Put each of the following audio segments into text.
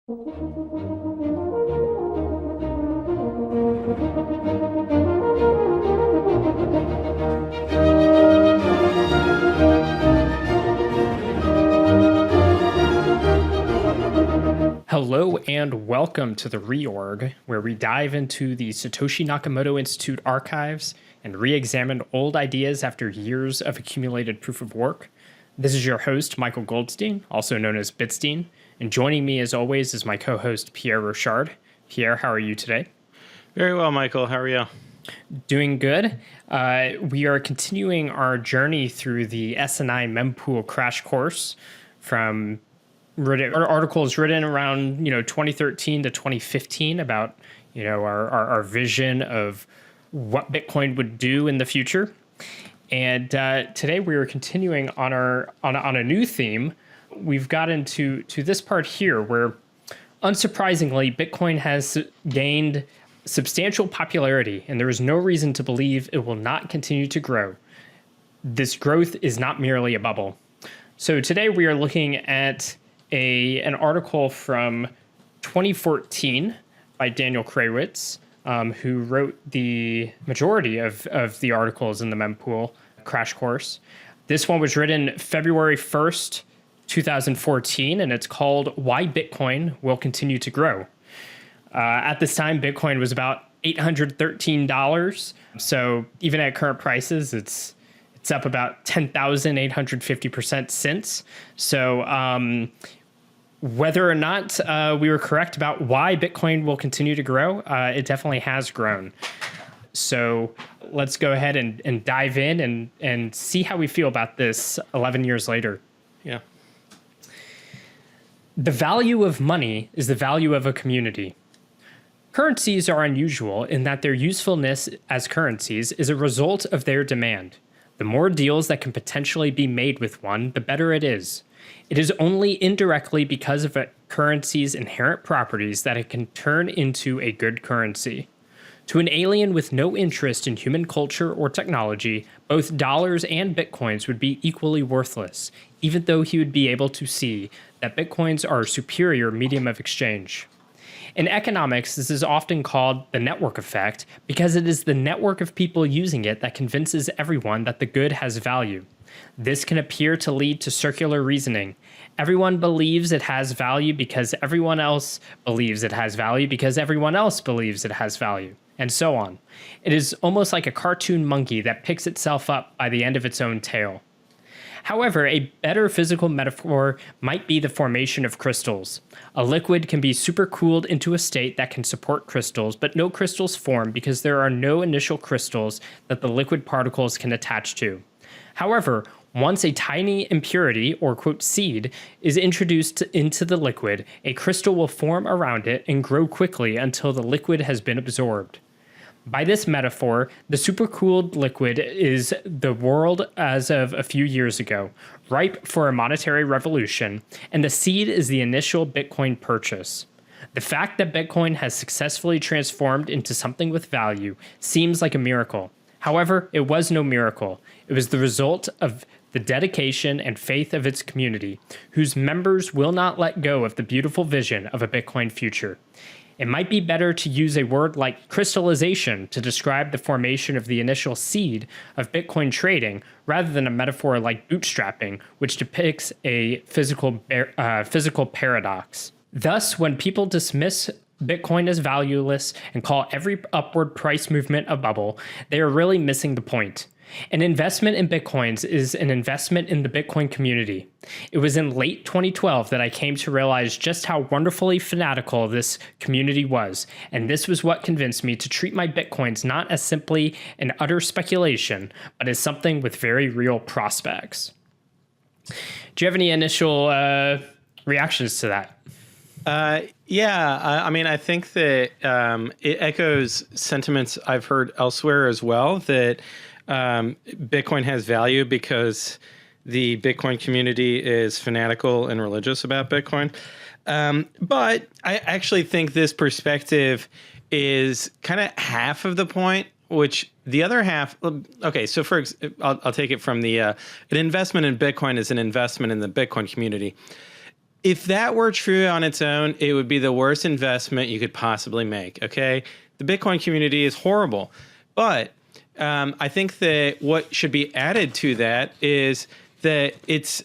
Hello and welcome to the Reorg, where we dive into the Satoshi Nakamoto Institute archives and re-examine old ideas after years of accumulated proof of work. This is your host, Michael Goldstein, also known as Bitstein, and joining me as always is my co-host, Pierre Rochard. Pierre, how are you today? Very well, Michael. How are you? Doing good. We are continuing our journey through the S&I mempool crash course from articles written around 2013 to 2015 about our vision of what Bitcoin would do in the future. And today we are continuing on a new theme. We've got into this part here where, unsurprisingly, Bitcoin has gained substantial popularity, and there is no reason to believe it will not continue to grow. This growth is not merely a bubble. So today we are looking at an article from 2014 by Daniel Krawisz, who wrote the majority of the articles in the mempool crash course. This one was written February 1st, 2014, and it's called Why Bitcoin Will Continue to Grow. At this time, Bitcoin was about $813. So even at current prices, it's up about 10,850% since. So whether or not we were correct about why Bitcoin will continue to grow, it definitely has grown. So let's go ahead and dive in and see how we feel about this 11 years later. Yeah. The value of money is the value of a community. Currencies are unusual in that their usefulness as currencies is a result of their demand. The more deals that can potentially be made with one, the better it is. It is only indirectly because of a currency's inherent properties that it can turn into a good currency. To an alien with no interest in human culture or technology, both dollars and bitcoins would be equally worthless, even though he would be able to see that bitcoins are a superior medium of exchange. In economics, this is often called the network effect because it is the network of people using it that convinces everyone that the good has value. This can appear to lead to circular reasoning. Everyone believes it has value because everyone else believes it has value because everyone else believes it has value, and so on. It is almost like a cartoon monkey that picks itself up by the end of its own tail. However, a better physical metaphor might be the formation of crystals. A liquid can be supercooled into a state that can support crystals, but no crystals form because there are no initial crystals that the liquid particles can attach to. However, once a tiny impurity, or quote seed, is introduced into the liquid, a crystal will form around it and grow quickly until the liquid has been absorbed. By this metaphor, the supercooled liquid is the world as of a few years ago, ripe for a monetary revolution, and the seed is the initial Bitcoin purchase. The fact that Bitcoin has successfully transformed into something with value seems like a miracle. However, it was no miracle. It was the result of the dedication and faith of its community, whose members will not let go of the beautiful vision of a Bitcoin future. It might be better to use a word like crystallization to describe the formation of the initial seed of Bitcoin trading rather than a metaphor like bootstrapping, which depicts a physical paradox. Thus, when people dismiss Bitcoin as valueless and call every upward price movement a bubble, they are really missing the point. An investment in Bitcoins is an investment in the Bitcoin community. It was in late 2012 that I came to realize just how wonderfully fanatical this community was, and this was what convinced me to treat my Bitcoins not as simply an utter speculation, but as something with very real prospects. Do you have any initial reactions to that? I mean, I think that it echoes sentiments I've heard elsewhere as well, that Bitcoin has value because the Bitcoin community is fanatical and religious about Bitcoin. But I actually think this perspective is kind of half of the point, which the other half, okay, so I'll take it from the, an investment in Bitcoin is an investment in the Bitcoin community. if that were true on its own, it would be the worst investment you could possibly make. Okay. The Bitcoin community is horrible. But I think that what should be added to that is that it's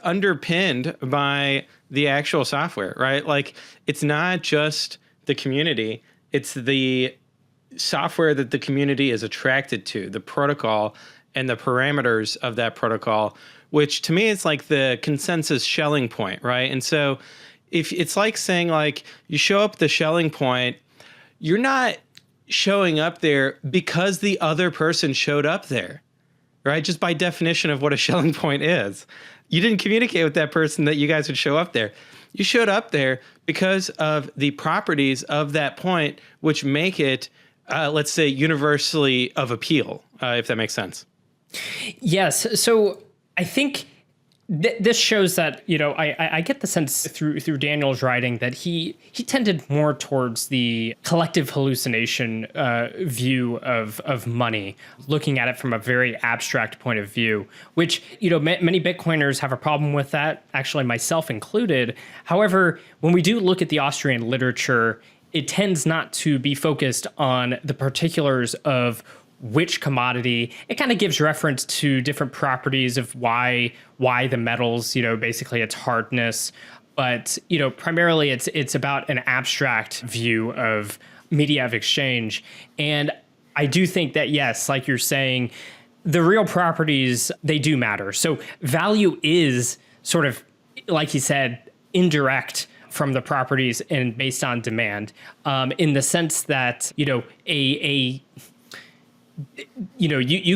underpinned by the actual software, right? Like, it's not just the community, it's the software that the community is attracted to, the protocol and the parameters of that protocol, which to me is like the consensus Schelling point, right? And so if it's like saying, like, you show up at the Schelling point, you're not showing up there because the other person showed up there, right? Just by definition of what a Schelling point is. You didn't communicate with that person that you guys would show up there. You showed up there because of the properties of that point, which make it, let's say, universally of appeal, if that makes sense. Yes. So I think this shows that, I get the sense through Daniel's writing that he tended more towards the collective hallucination view of money, looking at it from a very abstract point of view, which, many Bitcoiners have a problem with that, actually myself included. However, when we do look at the Austrian literature, it tends not to be focused on the particulars of which commodity. It kind of gives reference to different properties of why the metals, basically its hardness. But, primarily it's about an abstract view of media of exchange. And I do think that, yes, like you're saying, the real properties, they do matter. So value is sort of, like he said, indirect from the properties and based on demand, in the sense that, you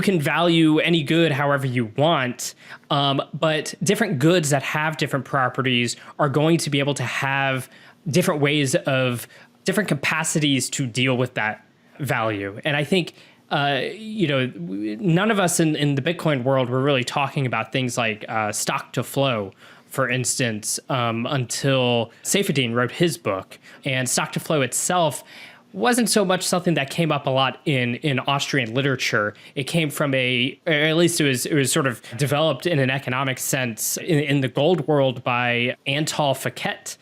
can value any good however you want, but different goods that have different properties are going to be able to have different ways of different capacities to deal with that value. And I think, none of us in the Bitcoin world were really talking about things like stock to flow, for instance, until Saifedean wrote his book. And stock to flow itself wasn't so much something that came up a lot in Austrian literature. It came from or at least it was sort of developed in an economic sense in the gold world by Antal Fouquet,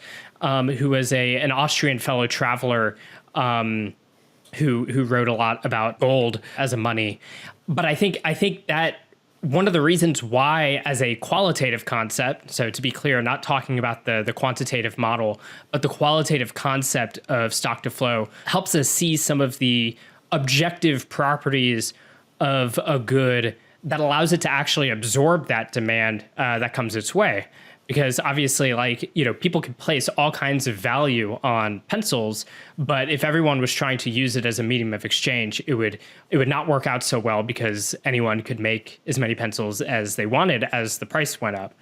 who was an Austrian fellow traveler who wrote a lot about gold as a money. But I think that one of the reasons why, as a qualitative concept, so to be clear, not talking about the quantitative model, but the qualitative concept of stock to flow helps us see some of the objective properties of a good that allows it to actually absorb that demand that comes its way. Because obviously, people can place all kinds of value on pencils, but if everyone was trying to use it as a medium of exchange, it would not work out so well because anyone could make as many pencils as they wanted as the price went up.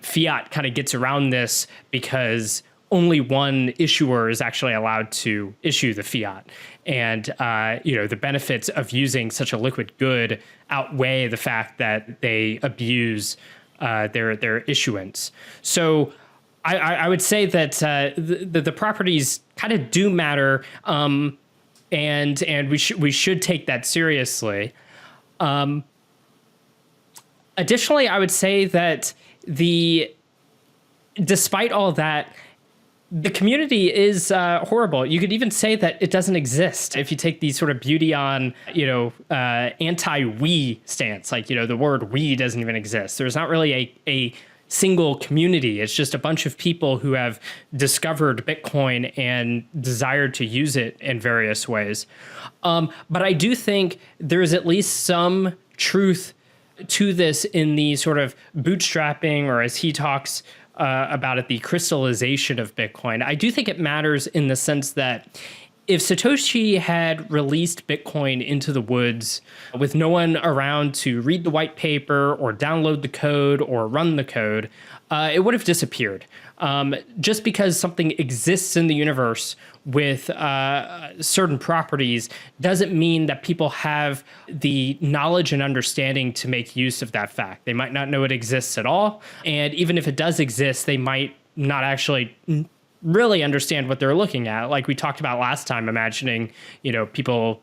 Fiat kind of gets around this because only one issuer is actually allowed to issue the fiat. And, the benefits of using such a liquid good outweigh the fact that they abuse their issuance. So I would say that the properties kind of do matter, and we should take that seriously. Additionally, I would say that despite all that, the community is horrible. You could even say that it doesn't exist if you take these sort of beauty on, anti-we stance. Like, the word we doesn't even exist. There's not really a single community. It's just a bunch of people who have discovered Bitcoin and desired to use it in various ways. But I do think there is at least some truth to this in the sort of bootstrapping, or as he talks about it, the crystallization of Bitcoin. I do think it matters in the sense that if Satoshi had released Bitcoin into the woods with no one around to read the white paper or download the code or run the code, it would have disappeared. Just because something exists in the universe with certain properties doesn't mean that people have the knowledge and understanding to make use of that fact. They might not know it exists at all. And even if it does exist, they might not actually really understand what they're looking at. Like we talked about last time, imagining, people,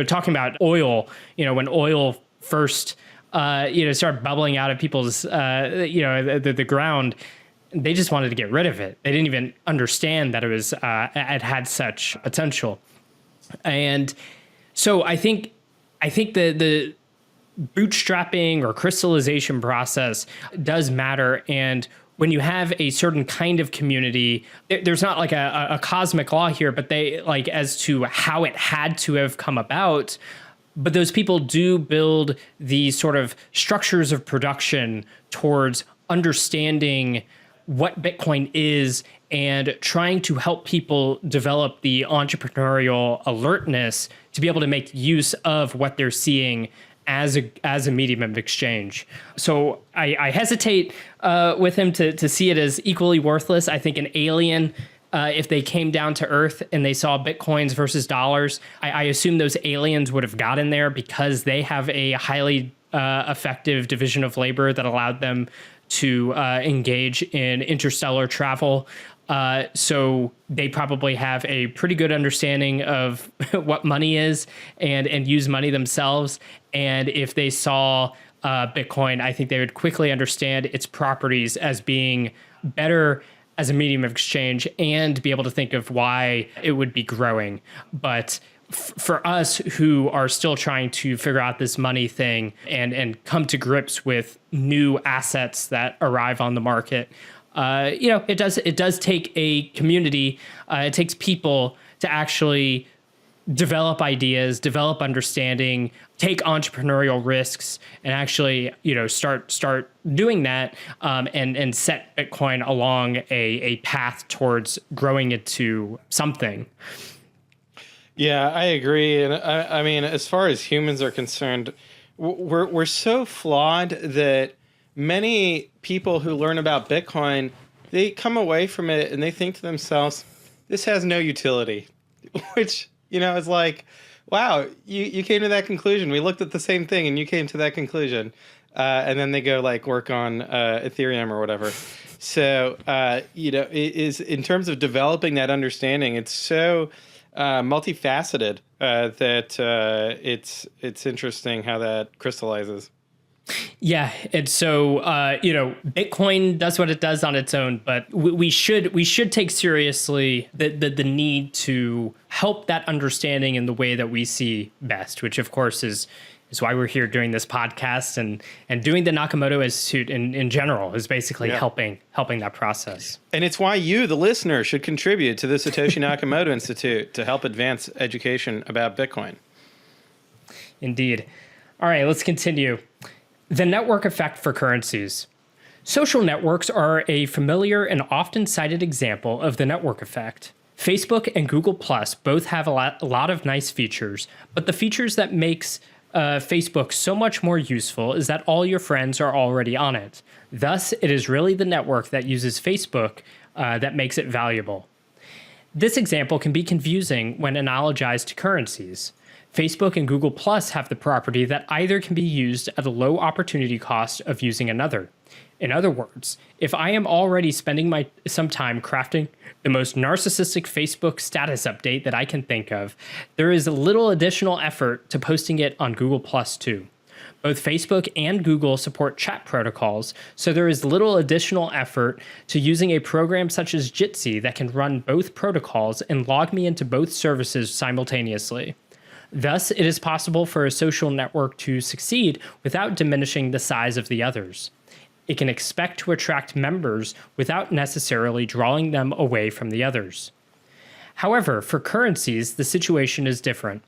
talking about oil, when oil first started bubbling out of people's, the ground, they just wanted to get rid of it. They didn't even understand that it had such potential. And so I think the bootstrapping or crystallization process does matter. And when you have a certain kind of community, there's not like a cosmic law here, but they like as to how it had to have come about. But those people do build these sort of structures of production towards understanding what Bitcoin is and trying to help people develop the entrepreneurial alertness to be able to make use of what they're seeing as a medium of exchange. So I hesitate with him to see it as equally worthless. I think an alien, if they came down to Earth and they saw Bitcoins versus dollars, I assume those aliens would have gotten there because they have a highly effective division of labor that allowed them to engage in interstellar travel. So they probably have a pretty good understanding of what money is and use money themselves. And if they saw Bitcoin, I think they would quickly understand its properties as being better as a medium of exchange and be able to think of why it would be growing. But for us who are still trying to figure out this money thing and come to grips with new assets that arrive on the market, it does take a community. It takes people to actually develop ideas, develop understanding, take entrepreneurial risks, and actually, start doing that, and set Bitcoin along a path towards growing it to something. Yeah, I agree. And I mean, as far as humans are concerned, we're so flawed that many people who learn about Bitcoin, they come away from it and they think to themselves, this has no utility, which, is like, wow, you came to that conclusion. We looked at the same thing and you came to that conclusion. And then they go like work on Ethereum or whatever. So, it is in terms of developing that understanding, it's so multifaceted that it's interesting how that crystallizes. Yeah, and so Bitcoin does what it does on its own, but we should take seriously the need to help that understanding in the way that we see best, which of course is why we're here doing this podcast and doing the Nakamoto Institute in general is basically helping that process. And it's why you, the listener, should contribute to the Satoshi Nakamoto Institute to help advance education about Bitcoin. Indeed. All right, let's continue. The network effect for currencies. Social networks are a familiar and often cited example of the network effect. Facebook and Google Plus both have a lot of nice features, but the features that makes Facebook so much more useful is that all your friends are already on it. Thus, it is really the network that uses Facebook that makes it valuable. This example can be confusing when analogized to currencies. Facebook and Google Plus have the property that either can be used at a low opportunity cost of using another. In other words, if I am already spending some time crafting the most narcissistic Facebook status update that I can think of, there is little additional effort to posting it on Google Plus too. Both Facebook and Google support chat protocols, so there is little additional effort to using a program such as Jitsi that can run both protocols and log me into both services simultaneously. Thus, it is possible for a social network to succeed without diminishing the size of the others. It can expect to attract members without necessarily drawing them away from the others. However, for currencies, the situation is different.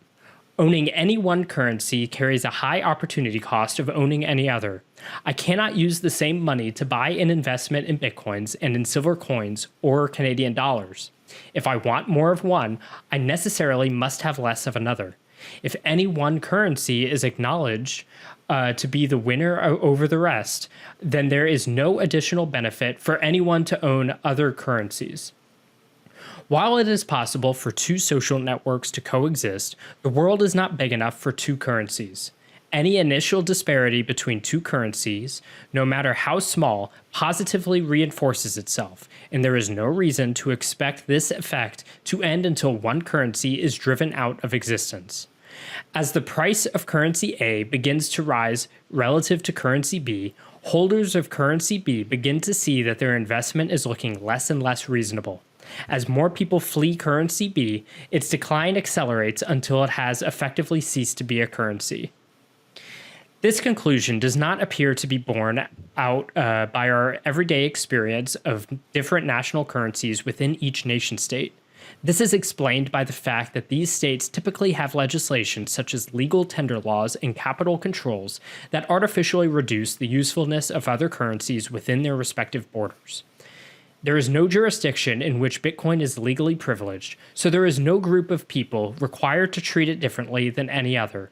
Owning any one currency carries a high opportunity cost of owning any other. I cannot use the same money to buy an investment in Bitcoins and in silver coins or Canadian dollars. If I want more of one, I necessarily must have less of another. If any one currency is acknowledged to be the winner over the rest, then there is no additional benefit for anyone to own other currencies. While it is possible for two social networks to coexist, the world is not big enough for two currencies. Any initial disparity between two currencies, no matter how small, positively reinforces itself, and there is no reason to expect this effect to end until one currency is driven out of existence. As the price of currency A begins to rise relative to currency B, holders of currency B begin to see that their investment is looking less and less reasonable. As more people flee currency B, its decline accelerates until it has effectively ceased to be a currency. This conclusion does not appear to be borne out by our everyday experience of different national currencies within each nation state. This is explained by the fact that these states typically have legislation such as legal tender laws and capital controls that artificially reduce the usefulness of other currencies within their respective borders. There is no jurisdiction in which Bitcoin is legally privileged, so there is no group of people required to treat it differently than any other.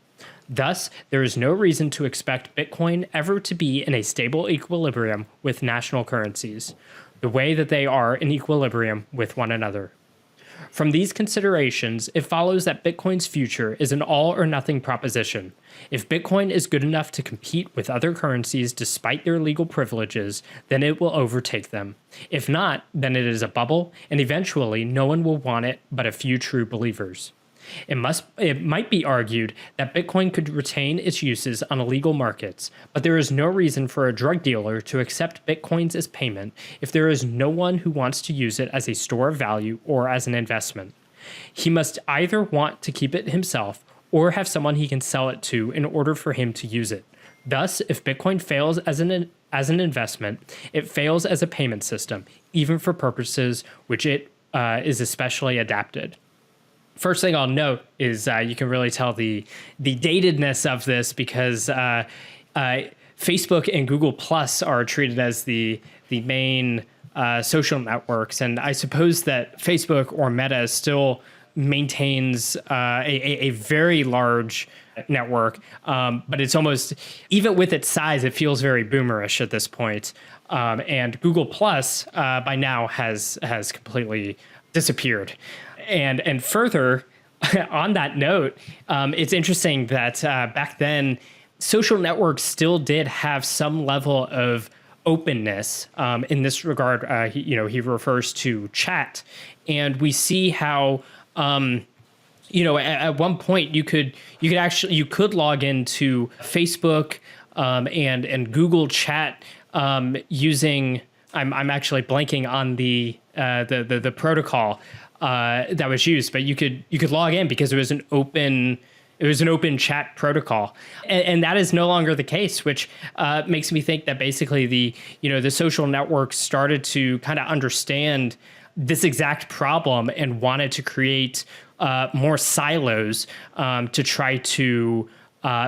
Thus, there is no reason to expect Bitcoin ever to be in a stable equilibrium with national currencies, the way that they are in equilibrium with one another. From these considerations, it follows that Bitcoin's future is an all or nothing proposition. If Bitcoin is good enough to compete with other currencies despite their legal privileges, then it will overtake them. If not, then it is a bubble, and eventually no one will want it but a few true believers. It might be argued that Bitcoin could retain its uses on illegal markets, but there is no reason for a drug dealer to accept Bitcoins as payment if there is no one who wants to use it as a store of value or as an investment. He must either want to keep it himself or have someone he can sell it to in order for him to use it. Thus, if Bitcoin fails as an investment, it fails as a payment system, even for purposes which it is especially adapted. First thing I'll note is you can really tell the datedness of this because Facebook and Google Plus are treated as the main social networks, and I suppose that Facebook or Meta still maintains a very large network, but it's almost, even with its size, it feels very boomerish at this point. And Google Plus by now has completely disappeared. And further, on that note, it's interesting that back then, social networks still did have some level of openness. In this regard, he refers to chat, and we see how at one point you could log into Facebook and Google Chat using. I'm actually blanking on the protocol that was used, but you could log in because it was an open chat protocol, and that is no longer the case, which makes me think that basically the social networks started to kind of understand this exact problem and wanted to create more silos to try to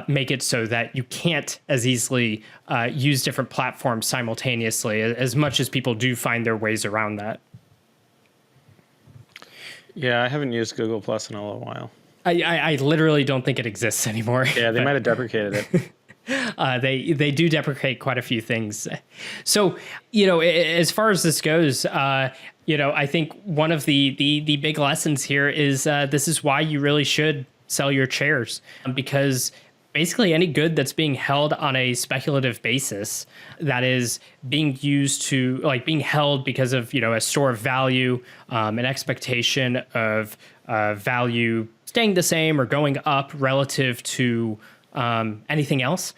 make it so that you can't as easily use different platforms simultaneously, as much as people do find their ways around that. Yeah, I haven't used Google Plus in a little while. I literally don't think it exists anymore. Yeah, they might have deprecated it. They do deprecate quite a few things. So, as far as this goes, I think one of the big lessons here is this is why you really should sell your shares, because basically any good that's being held on a speculative basis, that is being used to being held because of a store of value, an expectation of value staying the same or going up relative to anything else,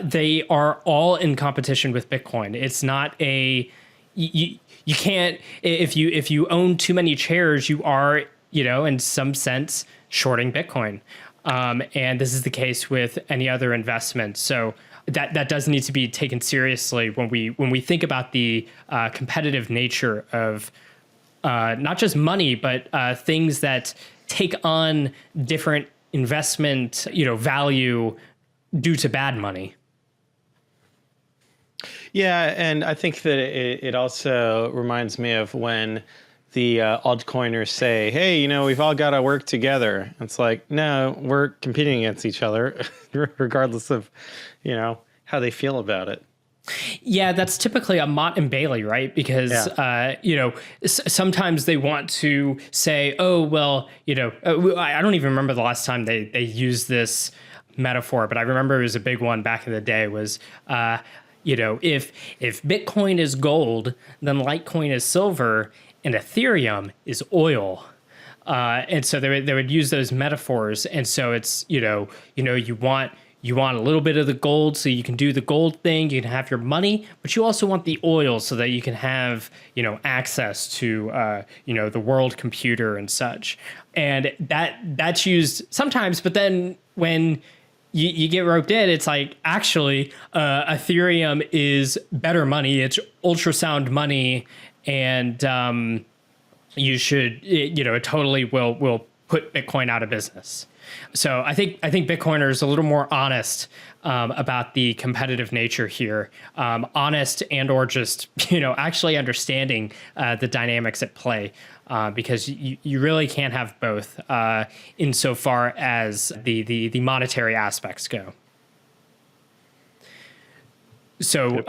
they are all in competition with Bitcoin. It's not you can't, if you own too many shares, you are in some sense shorting Bitcoin. And this is the case with any other investment. So that does need to be taken seriously when we think about the competitive nature of not just money, but things that take on different investment value due to bad money. Yeah, and I think that it also reminds me of when the altcoiners say, hey, we've all got to work together. It's like, no, we're competing against each other, regardless of, how they feel about it. Yeah, that's typically a Mott and Bailey, right? Because, sometimes they want to say, oh, well, I don't even remember the last time they used this metaphor, but I remember it was a big one back in the day was, if Bitcoin is gold, then Litecoin is silver, and Ethereum is oil. And so they would use those metaphors. And so it's, you want a little bit of the gold so you can do the gold thing, you can have your money, but you also want the oil so that you can have, access to, the world computer and such. And that's used sometimes, but then when you get roped in, it's like, actually, Ethereum is better money. It's ultrasound money. And you should, it totally will put Bitcoin out of business. So I think Bitcoiners are a little more honest about the competitive nature here, honest and or just actually understanding the dynamics at play, because you really can't have both insofar as the monetary aspects go. So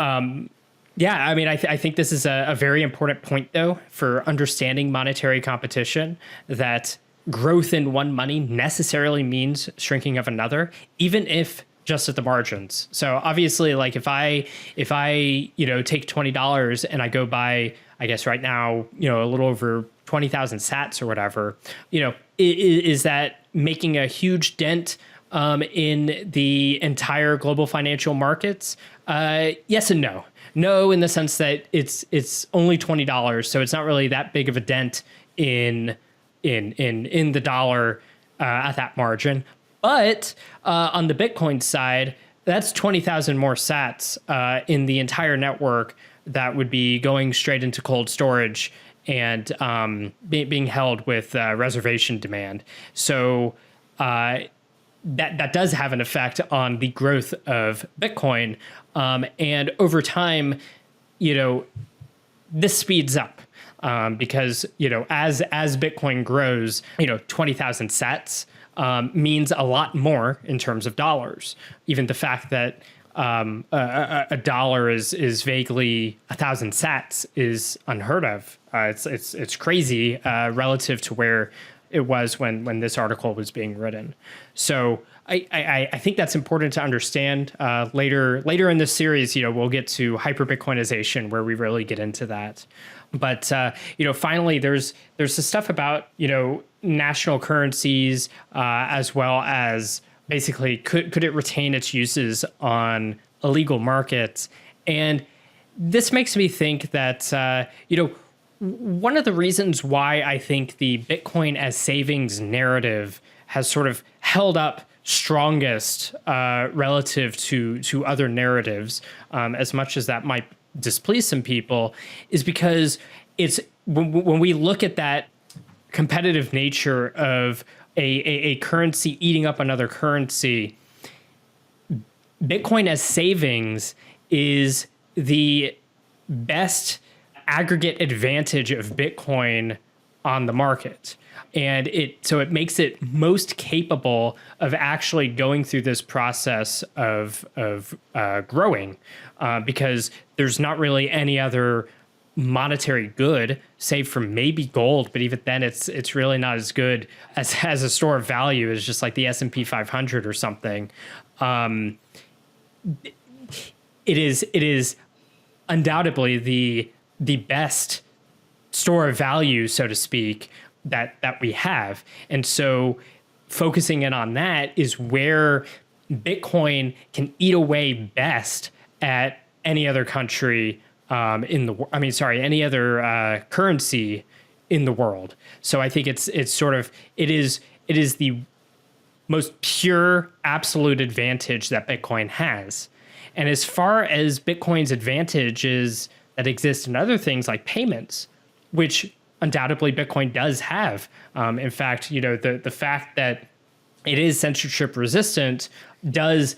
yeah, I mean, I think this is a very important point though for understanding monetary competition, that growth in one money necessarily means shrinking of another, even if just at the margins. So obviously, like if I take $20 and I go buy, I guess right now, a little over 20,000 sats or whatever, is that making a huge dent in the entire global financial markets? Yes and no. No, in the sense that it's only $20, so it's not really that big of a dent in the dollar at that margin. But on the Bitcoin side, that's 20,000 more sats in the entire network that would be going straight into cold storage and being held with reservation demand. So that does have an effect on the growth of Bitcoin. And over time, this speeds up. Because, as Bitcoin grows, 20,000 sats means a lot more in terms of dollars. Even the fact that a dollar is vaguely 1,000 sats is unheard of. It's crazy relative to where it was when this article was being written. So I think that's important to understand. Later in this series, we'll get to hyper Bitcoinization, where we really get into that. But finally, there's the stuff about national currencies, as well as basically could it retain its uses on illegal markets. And this makes me think that one of the reasons why I think the Bitcoin as savings narrative has sort of held up strongest relative to other narratives, as much as that might displease some people, is because it's when we look at that competitive nature of a currency eating up another currency, Bitcoin as savings is the best aggregate advantage of Bitcoin on the market. And it makes it most capable of actually going through this process of growing, because there's not really any other monetary good, save for maybe gold, but even then it's really not as good as a store of value as just like the S&P 500 or something. It is undoubtedly the best store of value, so to speak, that we have. And so focusing in on that is where Bitcoin can eat away best at any other country any other currency in the world. So I think it is the most pure absolute advantage that Bitcoin has. And as far as Bitcoin's advantages that exist in other things like payments, which undoubtedly Bitcoin does have. In fact, the fact that it is censorship resistant does,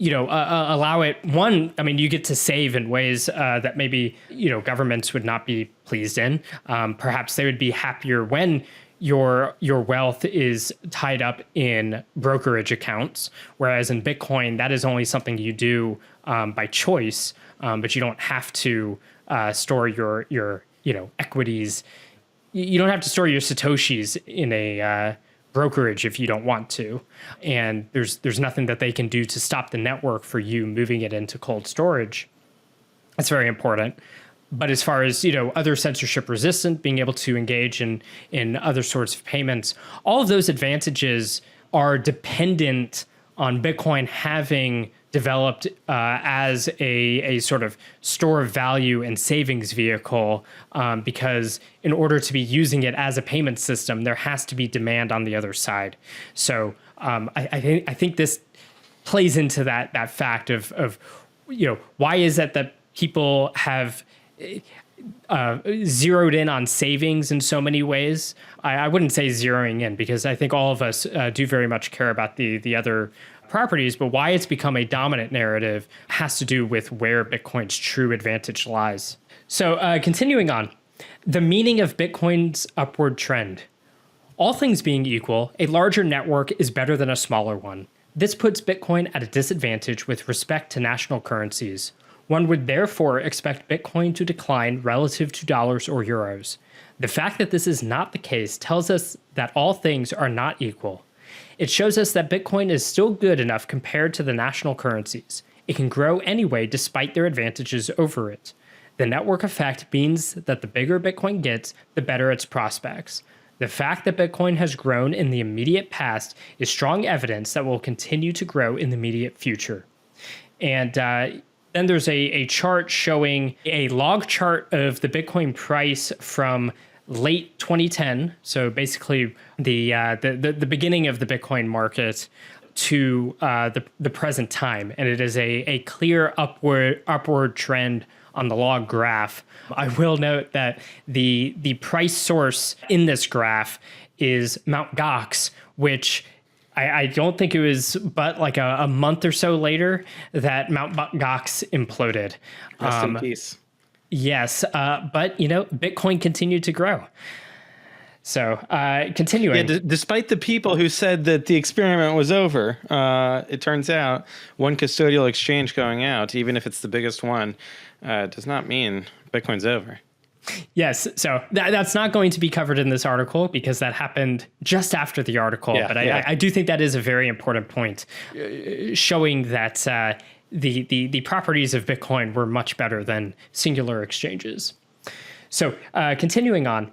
allow it. One, I mean, you get to save in ways that maybe, governments would not be pleased in. Perhaps they would be happier when your wealth is tied up in brokerage accounts, whereas in Bitcoin, that is only something you do by choice, but you don't have to store your equities. You don't have to store your Satoshis in a brokerage if you don't want to. And there's nothing that they can do to stop the network for you moving it into cold storage. That's very important. But as far as, other censorship resistant, being able to engage in other sorts of payments, all of those advantages are dependent on Bitcoin having developed as a sort of store of value and savings vehicle, because in order to be using it as a payment system, there has to be demand on the other side. So I think this plays into that fact of why is it that people have zeroed in on savings in so many ways. I wouldn't say zeroing in, because I think all of us do very much care about the other properties, but why it's become a dominant narrative has to do with where Bitcoin's true advantage lies. So continuing on, the meaning of Bitcoin's upward trend. All things being equal, a larger network is better than a smaller one. This puts Bitcoin at a disadvantage with respect to national currencies. One would therefore expect Bitcoin to decline relative to dollars or euros. The fact that this is not the case tells us that all things are not equal. It shows us that Bitcoin is still good enough compared to the national currencies. It can grow anyway despite their advantages over it. The network effect means that the bigger Bitcoin gets, the better its prospects. The fact that Bitcoin has grown in the immediate past is strong evidence that will continue to grow in the immediate future. And then there's a chart showing a log chart of the Bitcoin price from late 2010, so basically the beginning of the Bitcoin market, to the present time, and it is a clear upward trend on the log graph. I will note that the price source in this graph is Mt. Gox, which I don't think it was but like a month or so later that Mt. Gox imploded. Rest in peace. Yes, but Bitcoin continued to grow. So continuing. Yeah, despite the people who said that the experiment was over, it turns out one custodial exchange going out, even if it's the biggest one, does not mean Bitcoin's over. Yes, so that's not going to be covered in this article because that happened just after the article. Yeah, but I do think that is a very important point, showing that the properties of Bitcoin were much better than singular exchanges. So continuing on,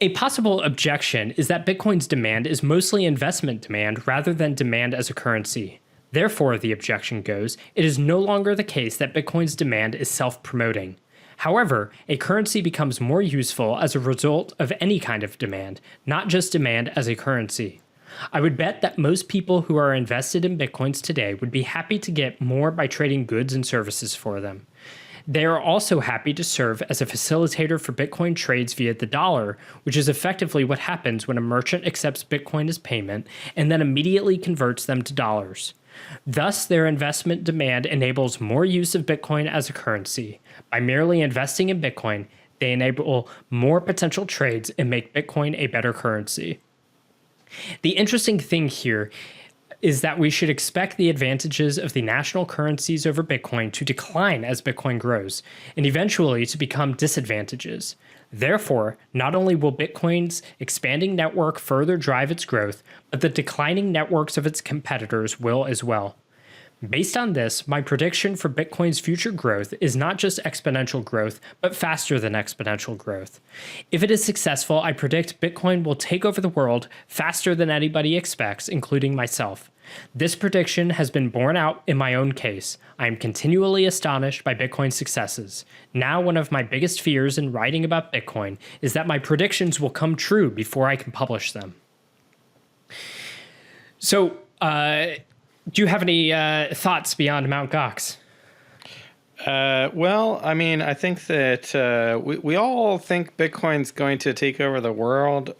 a possible objection is that Bitcoin's demand is mostly investment demand rather than demand as a currency. Therefore, the objection goes, it is no longer the case that Bitcoin's demand is self-promoting. However, a currency becomes more useful as a result of any kind of demand, not just demand as a currency. I would bet that most people who are invested in Bitcoins today would be happy to get more by trading goods and services for them. They are also happy to serve as a facilitator for Bitcoin trades via the dollar, which is effectively what happens when a merchant accepts Bitcoin as payment and then immediately converts them to dollars. Thus, their investment demand enables more use of Bitcoin as a currency. By merely investing in Bitcoin, they enable more potential trades and make Bitcoin a better currency. The interesting thing here is that we should expect the advantages of the national currencies over Bitcoin to decline as Bitcoin grows, and eventually to become disadvantages. Therefore, not only will Bitcoin's expanding network further drive its growth, but the declining networks of its competitors will as well. Based on this, my prediction for Bitcoin's future growth is not just exponential growth, but faster than exponential growth. If it is successful, I predict Bitcoin will take over the world faster than anybody expects, including myself. This prediction has been borne out in my own case. I am continually astonished by Bitcoin's successes. Now, one of my biggest fears in writing about Bitcoin is that my predictions will come true before I can publish them. So, do you have any thoughts beyond Mt. Gox? Well, I mean, I think that we all think Bitcoin's going to take over the world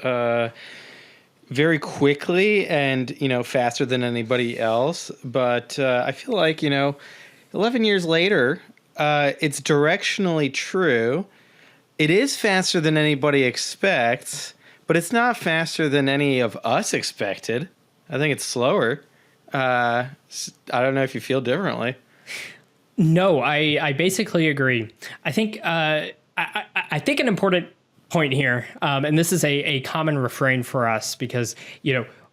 very quickly and, faster than anybody else. But I feel like, 11 years later, it's directionally true. It is faster than anybody expects, but it's not faster than any of us expected. I think it's slower. I don't know if you feel differently. No, I basically agree. I think I think an important point here, and this is a common refrain for us because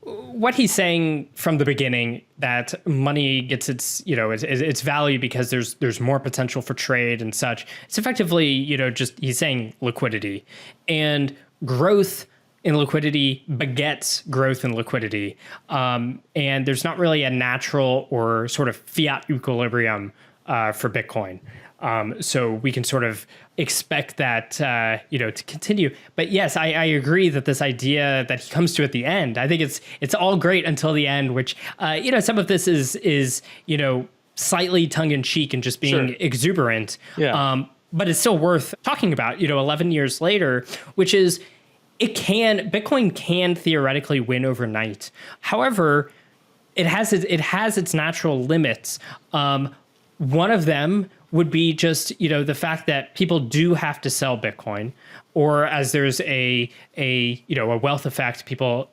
what he's saying from the beginning, that money gets its value because there's more potential for trade and such. It's effectively, just he's saying liquidity, and growth in liquidity begets growth in liquidity. And there's not really a natural or sort of fiat equilibrium for Bitcoin. So we can sort of expect that, to continue. But yes, I agree that this idea that he comes to at the end, I think it's all great until the end, which, some of this is slightly tongue in cheek and just being exuberant. Yeah. But it's still worth talking about, 11 years later, which is Bitcoin can theoretically win overnight. However, it has its natural limits. One of them would be just, the fact that people do have to sell Bitcoin, or as there's a wealth effect, people,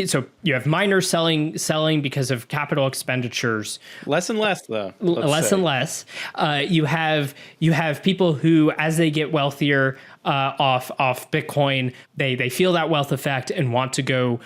so you have miners selling because of capital expenditures. Less and less, though. And less. You have people who, as they get wealthier off Bitcoin, they feel that wealth effect and want to go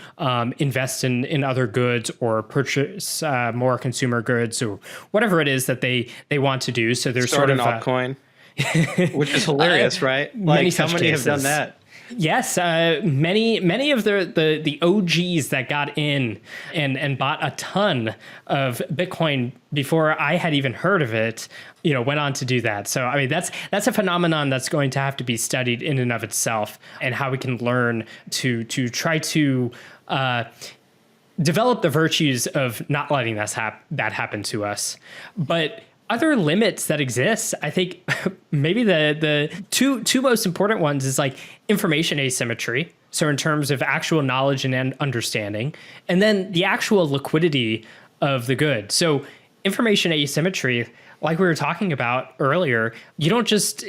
invest in other goods or purchase more consumer goods or whatever it is that they want to do. So there's Start sort of an altcoin, which is hilarious, right? Like, how many have done that? Yes, many of the OGs that got in and bought a ton of Bitcoin before I had even heard of it, went on to do that. So I mean, that's a phenomenon that's going to have to be studied in and of itself, and how we can learn to try to develop the virtues of not letting that happen to us. But other limits that exist, I think maybe the two most important ones is like information asymmetry. So in terms of actual knowledge and understanding, and then the actual liquidity of the good. So information asymmetry, like we were talking about earlier, you don't just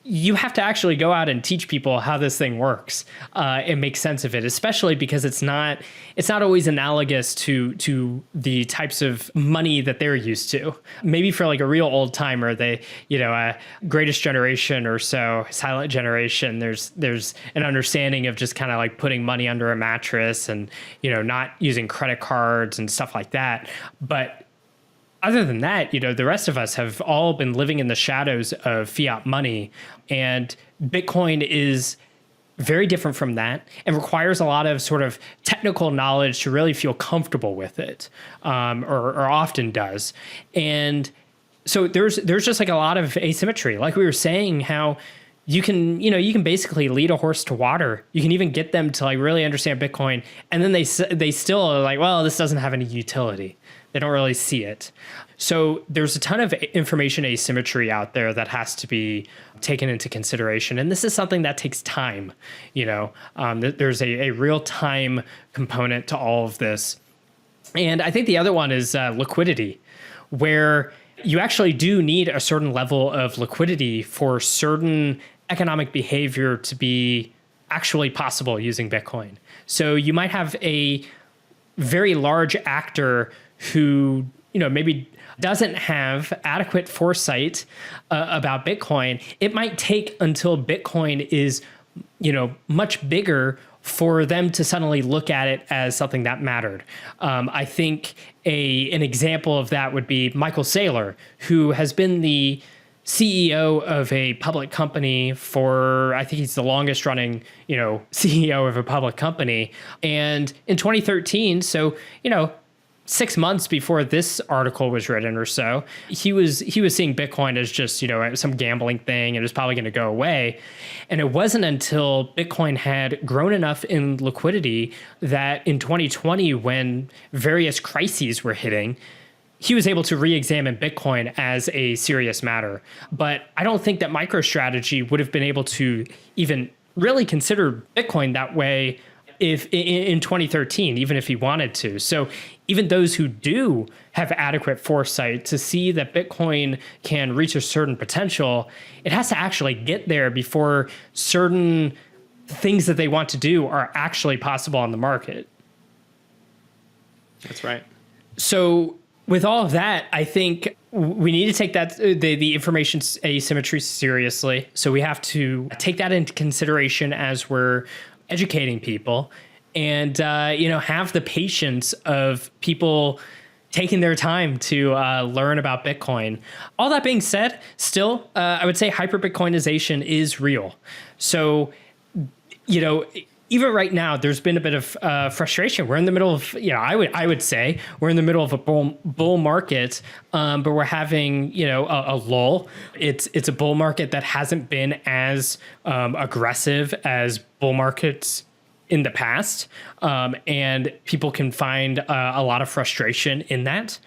you have to actually go out and teach people how this thing works and make sense of it, especially because it's not always analogous to the types of money that they're used to. Maybe for like a real old timer, they, greatest generation or so, silent generation, there's an understanding of just kind of like putting money under a mattress and, not using credit cards and stuff like that. But other than that, the rest of us have all been living in the shadows of fiat money, and Bitcoin is very different from that and requires a lot of sort of technical knowledge to really feel comfortable with it, or often does. And so there's just like a lot of asymmetry, like we were saying, how you can basically lead a horse to water. You can even get them to like really understand Bitcoin, and then they still are like, well, this doesn't have any utility. They don't really see it. So there's a ton of information asymmetry out there that has to be taken into consideration. And this is something that takes time. There's a real time component to all of this. And I think the other one is liquidity, where you actually do need a certain level of liquidity for certain economic behavior to be actually possible using Bitcoin. So you might have a very large actor who, maybe doesn't have adequate foresight about Bitcoin. It might take until Bitcoin is, much bigger for them to suddenly look at it as something that mattered. I think an example of that would be Michael Saylor, who has been the CEO of a public company for, I think he's the longest running, CEO of a public company. And in 2013, so, 6 months before this article was written or so, he was seeing Bitcoin as just, some gambling thing, and it was probably going to go away. And it wasn't until Bitcoin had grown enough in liquidity that in 2020, when various crises were hitting, he was able to re-examine Bitcoin as a serious matter. But I don't think that MicroStrategy would have been able to even really consider Bitcoin that way if in 2013, even if he wanted to. So even those who do have adequate foresight to see that Bitcoin can reach a certain potential, it has to actually get there before certain things that they want to do are actually possible on the market. That's right. So with all of that, I think we need to take that the information asymmetry seriously. So we have to take that into consideration as we're educating people. and have the patience of people taking their time to learn about Bitcoin. All that being said, still, I would say hyper-Bitcoinization is real. So, even right now, there's been a bit of frustration. We're in the middle of, I would say we're in the middle of a bull market, but we're having, a lull. It's a bull market that hasn't been as aggressive as bull markets in the past, and people can find a lot of frustration in that.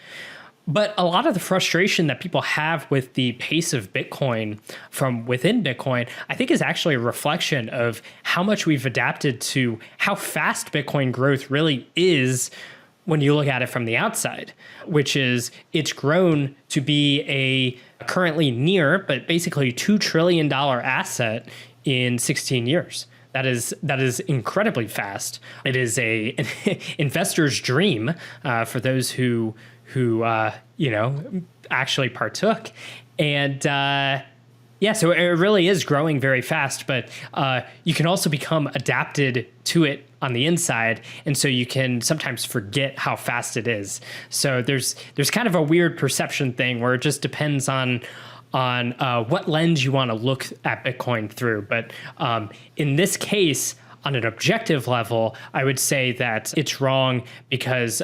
But a lot of the frustration that people have with the pace of Bitcoin from within Bitcoin, I think is actually a reflection of how much we've adapted to how fast Bitcoin growth really is when you look at it from the outside, which is it's grown to be a currently near, but basically $2 trillion asset in 16 years. That is incredibly fast. It is an investor's dream for those who actually partook. And so it really is growing very fast, but you can also become adapted to it on the inside. And so you can sometimes forget how fast it is. So there's kind of a weird perception thing where it just depends on what lens you want to look at Bitcoin through. But in this case, on an objective level, I would say that it's wrong because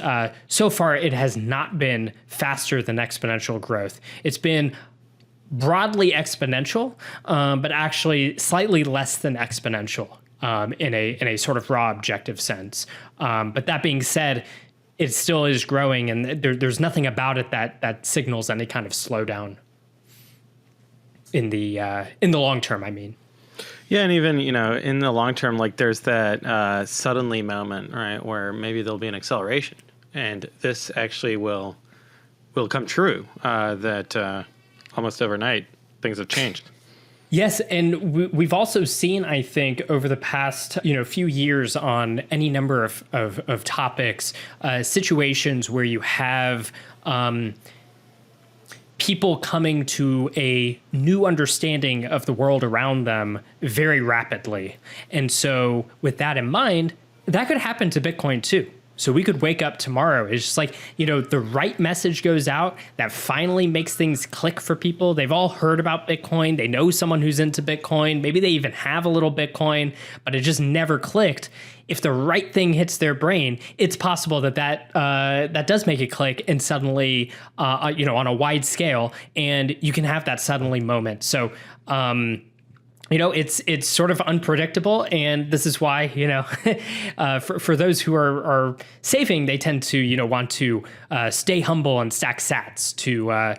so far it has not been faster than exponential growth. It's been broadly exponential, but actually slightly less than exponential in a sort of raw objective sense. But that being said, it still is growing, and there's nothing about it that signals any kind of slowdown in the long term, I mean. Yeah, and even, in the long term, like there's that suddenly moment, right, where maybe there'll be an acceleration, and this actually will come true, that almost overnight things have changed. Yes, and we've also seen, I think, over the past few years on any number of topics, situations where you have people coming to a new understanding of the world around them very rapidly. And so with that in mind, that could happen to Bitcoin too. So we could wake up tomorrow. It's just like, the right message goes out that finally makes things click for people. They've all heard about Bitcoin. They know someone who's into Bitcoin. Maybe they even have a little Bitcoin, but it just never clicked. If the right thing hits their brain, it's possible that does make it click, and suddenly, on a wide scale, and you can have that suddenly moment. So, it's sort of unpredictable, and this is why, for those who are saving, they tend to, want to stay humble and stack sats to,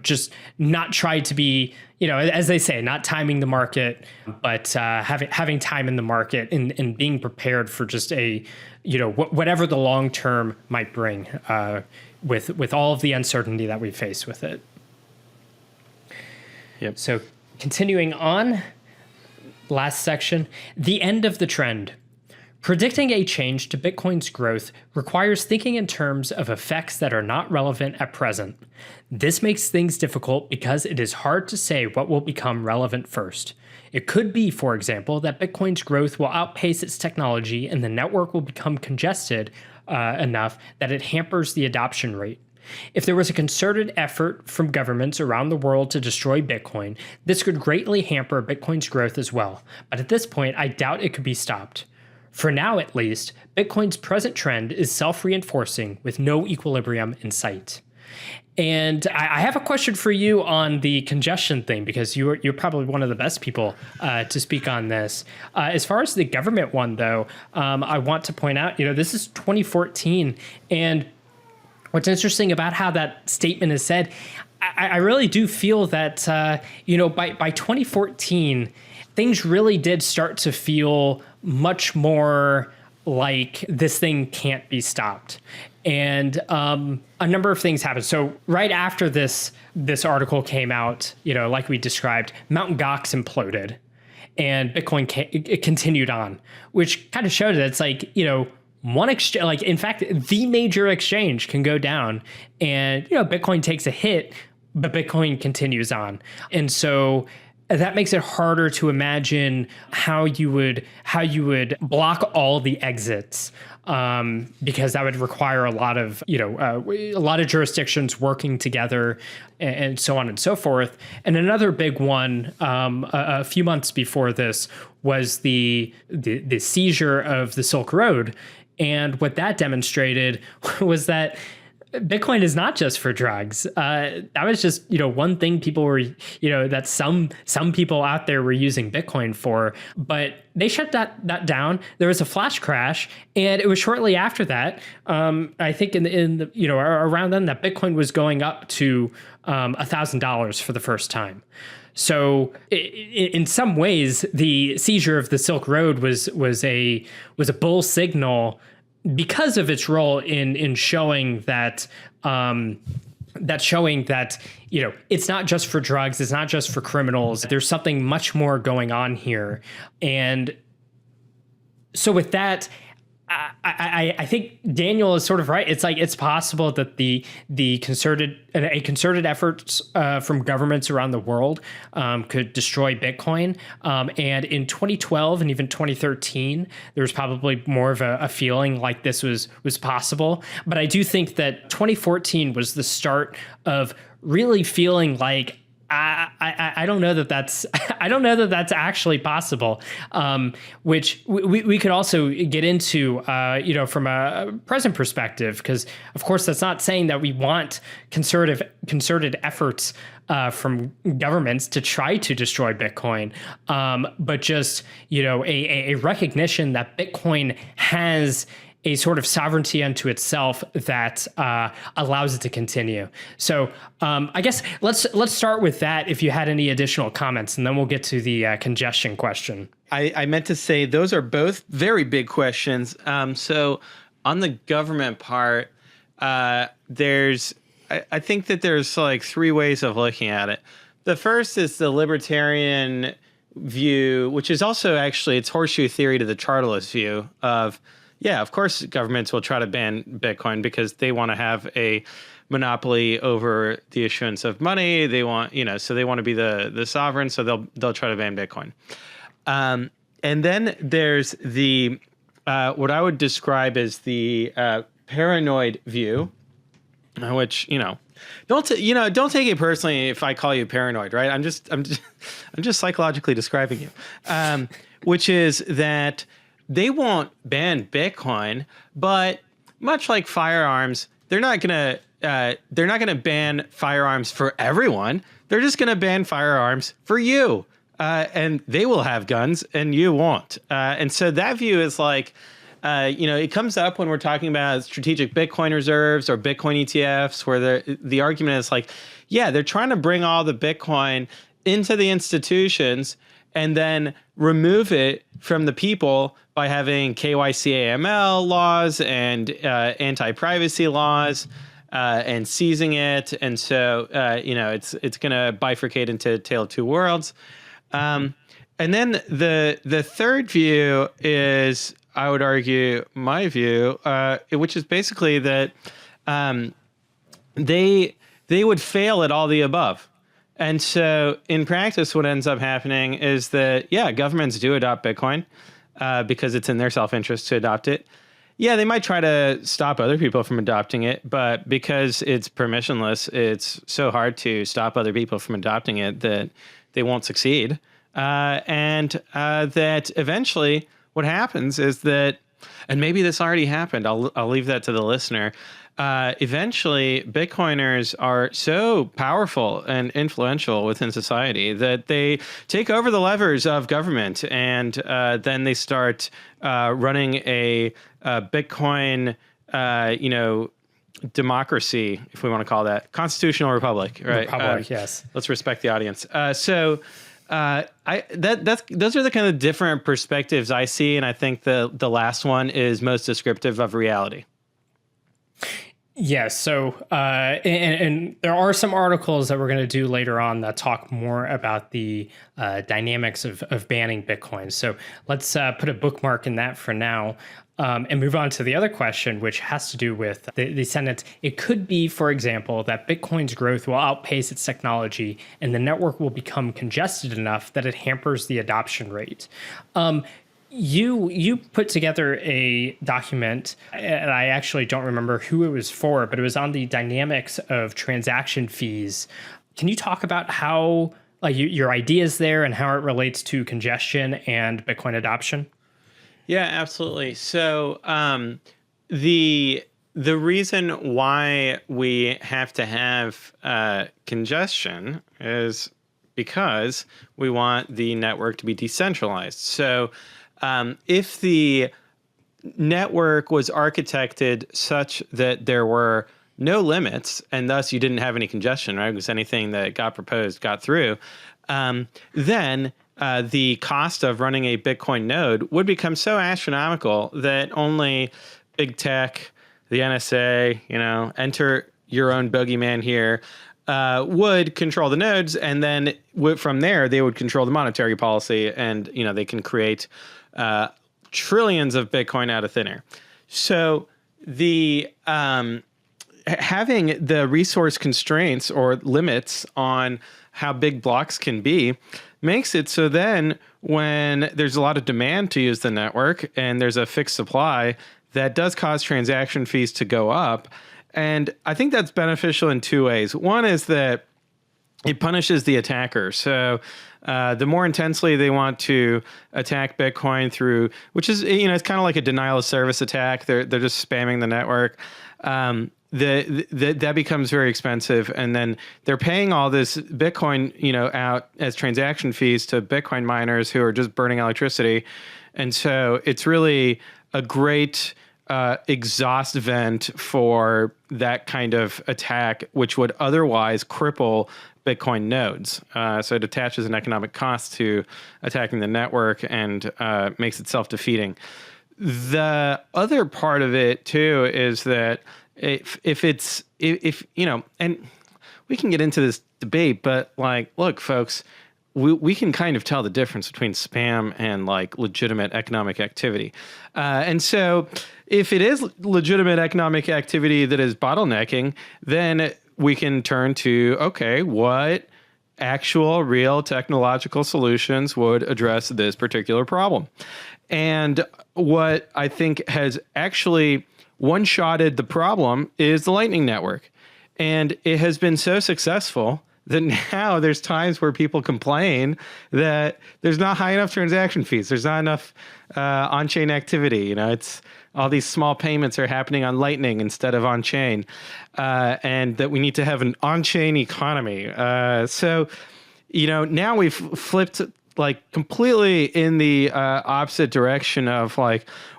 just not try to be, as they say, not timing the market, but having time in the market and being prepared for just whatever the long term might bring with all of the uncertainty that we face with it. Yep. So continuing on, last section, the end of the trend. Predicting a change to Bitcoin's growth requires thinking in terms of effects that are not relevant at present. This makes things difficult because it is hard to say what will become relevant first. It could be, for example, that Bitcoin's growth will outpace its technology and the network will become congested enough that it hampers the adoption rate. If there was a concerted effort from governments around the world to destroy Bitcoin, this could greatly hamper Bitcoin's growth as well. But at this point, I doubt it could be stopped. For now, at least, Bitcoin's present trend is self-reinforcing with no equilibrium in sight. And I have a question for you on the congestion thing, because you're probably one of the best people to speak on this. As far as the government one, though, I want to point out, this is 2014, and what's interesting about how that statement is said, I really do feel that, by 2014, things really did start to feel much more like this thing can't be stopped. And a number of things happened. So right after this article came out, like we described, Mt. Gox imploded and Bitcoin it continued on, which kind of showed that it's like, one exchange, like in fact, the major exchange can go down and, Bitcoin takes a hit, but Bitcoin continues on. And so that makes it harder to imagine how you would block all the exits, because that would require a lot of jurisdictions working together, and so on and so forth. And another big one, a few months before this, was the seizure of the Silk Road, and what that demonstrated was that Bitcoin is not just for drugs. That was just, one thing people were, that some people out there were using Bitcoin for, but they shut that down. There was a flash crash, and it was shortly after that, I think in the around then, that Bitcoin was going up to $1,000 for the first time. So in some ways, the seizure of the Silk Road was a bull signal, because of its role in showing that it's not just for drugs, it's not just for criminals. There's something much more going on here. And so with that, I think Daniel is sort of right. It's like it's possible that the concerted efforts from governments around the world could destroy Bitcoin. And in 2012 and even 2013, there was probably more of a feeling like this was possible. But I do think that 2014 was the start of really feeling like, I don't know that that's actually possible, which we could also get into from a present perspective, because of course that's not saying that we want concerted efforts from governments to try to destroy Bitcoin, but just a recognition that Bitcoin has a sort of sovereignty unto itself that allows it to continue. So I guess let's start with that, if you had any additional comments, and then we'll get to the congestion question. I meant to say those are both very big questions. So on the government part, I think that there's like three ways of looking at it. The first is the libertarian view, which is also actually, it's horseshoe theory to the chartalist view of, yeah, of course governments will try to ban Bitcoin because they want to have a monopoly over the issuance of money. They want, so they want to be the sovereign, so they'll try to ban Bitcoin. And then there's the what I would describe as the paranoid view, which don't take it personally if I call you paranoid, right? I'm just psychologically describing you, which is that they won't ban Bitcoin, but much like firearms, they're not gonna ban firearms for everyone. They're just gonna ban firearms for you, and they will have guns and you won't. And so that view is like, it comes up when we're talking about strategic Bitcoin reserves or Bitcoin ETFs, where the argument is like, yeah, they're trying to bring all the Bitcoin into the institutions and then remove it from the people by having KYC AML laws and anti-privacy laws and seizing it. And so, it's going to bifurcate into a tale of two worlds. And then the third view is, I would argue, my view, which is basically that they would fail at all the above. And so in practice, what ends up happening is that, yeah, governments do adopt Bitcoin because it's in their self-interest to adopt it. Yeah, they might try to stop other people from adopting it, but because it's permissionless, it's so hard to stop other people from adopting it that they won't succeed. And that eventually what happens is that, and maybe this already happened, I'll leave that to the listener. Eventually, Bitcoiners are so powerful and influential within society that they take over the levers of government, and then they start running a Bitcoin, democracy, if we want to call that, constitutional republic, right? Republic, yes. Let's respect the audience. Those are the kind of different perspectives I see, and I think the last one is most descriptive of reality. Yes. So, and there are some articles that we're going to do later on that talk more about the dynamics of banning Bitcoin. So let's put a bookmark in that for now. And move on to the other question, which has to do with the sentence. It could be, for example, that Bitcoin's growth will outpace its technology and the network will become congested enough that it hampers the adoption rate. You put together a document, and I actually don't remember who it was for, but it was on the dynamics of transaction fees. Can you talk about how your ideas there and how it relates to congestion and Bitcoin adoption? Yeah, absolutely. So the reason why we have to have congestion is because we want the network to be decentralized. So if the network was architected such that there were no limits and thus you didn't have any congestion, right? Because anything that got proposed got through, then the cost of running a Bitcoin node would become so astronomical that only big tech, the NSA, enter your own bogeyman here, would control the nodes. And then from there, they would control the monetary policy and, they can create trillions of Bitcoin out of thin air. So the having the resource constraints or limits on how big blocks can be makes it so then when there's a lot of demand to use the network and there's a fixed supply, that does cause transaction fees to go up. And I think that's beneficial in two ways. One is that it punishes the attacker. So the more intensely they want to attack Bitcoin through, which is, it's kind of like a denial of service attack. They're just spamming the network. That becomes very expensive. And then they're paying all this Bitcoin, out as transaction fees to Bitcoin miners who are just burning electricity. And so it's really a great exhaust vent for that kind of attack, which would otherwise cripple Bitcoin nodes. So it attaches an economic cost to attacking the network and makes it self-defeating. The other part of it too is that if and we can get into this debate, but look, folks, we can kind of tell the difference between spam and legitimate economic activity. And so if it is legitimate economic activity that is bottlenecking, then we can turn to, okay, what actual real technological solutions would address this particular problem? And what I think has actually one-shotted the problem is the Lightning Network. And it has been so successful that now there's times where people complain that there's not high enough transaction fees. There's not enough on-chain activity. It's all these small payments are happening on Lightning instead of on-chain, and that we need to have an on-chain economy. So now we've flipped completely in the opposite direction of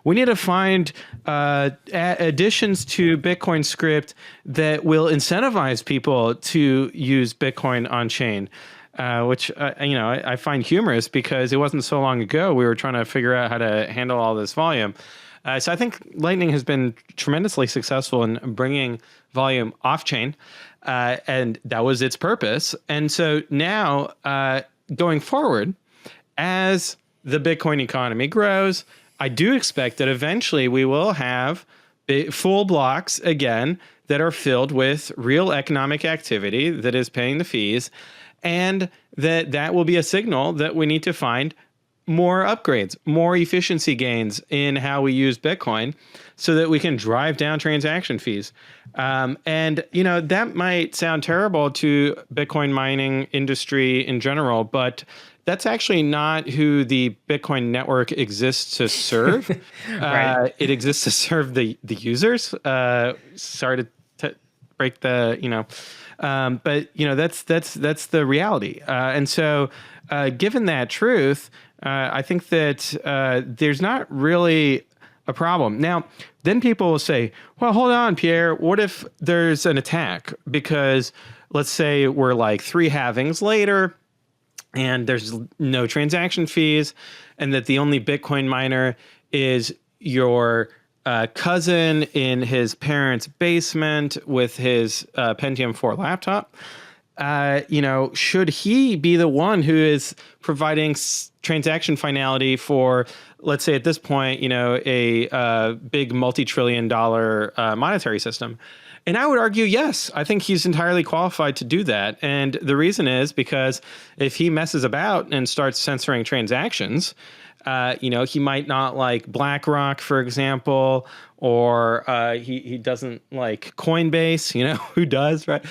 we need to find additions to Bitcoin script that will incentivize people to use Bitcoin on chain, which I find humorous because it wasn't so long ago we were trying to figure out how to handle all this volume. So I think Lightning has been tremendously successful in bringing volume off chain, and that was its purpose. And so now going forward, as the Bitcoin economy grows, I do expect that eventually we will have full blocks again that are filled with real economic activity that is paying the fees, and that will be a signal that we need to find more upgrades, more efficiency gains in how we use Bitcoin so that we can drive down transaction fees. And that might sound terrible to Bitcoin mining industry in general, but that's actually not who the Bitcoin network exists to serve. Right. It exists to serve the users. Sorry to break the, but that's the reality. And so given that truth, I think that there's not really a problem. Now, then people will say, well, hold on, Pierre, what if there's an attack? Because let's say we're 3 halvings later, and there's no transaction fees, and that the only Bitcoin miner is your cousin in his parents' basement with his Pentium 4 laptop. Should he be the one who is providing transaction finality for, let's say at this point, a big multi-trillion dollar monetary system? And I would argue, yes, I think he's entirely qualified to do that. And the reason is because if he messes about and starts censoring transactions, he might not like BlackRock, for example, or he doesn't like Coinbase, who does, right?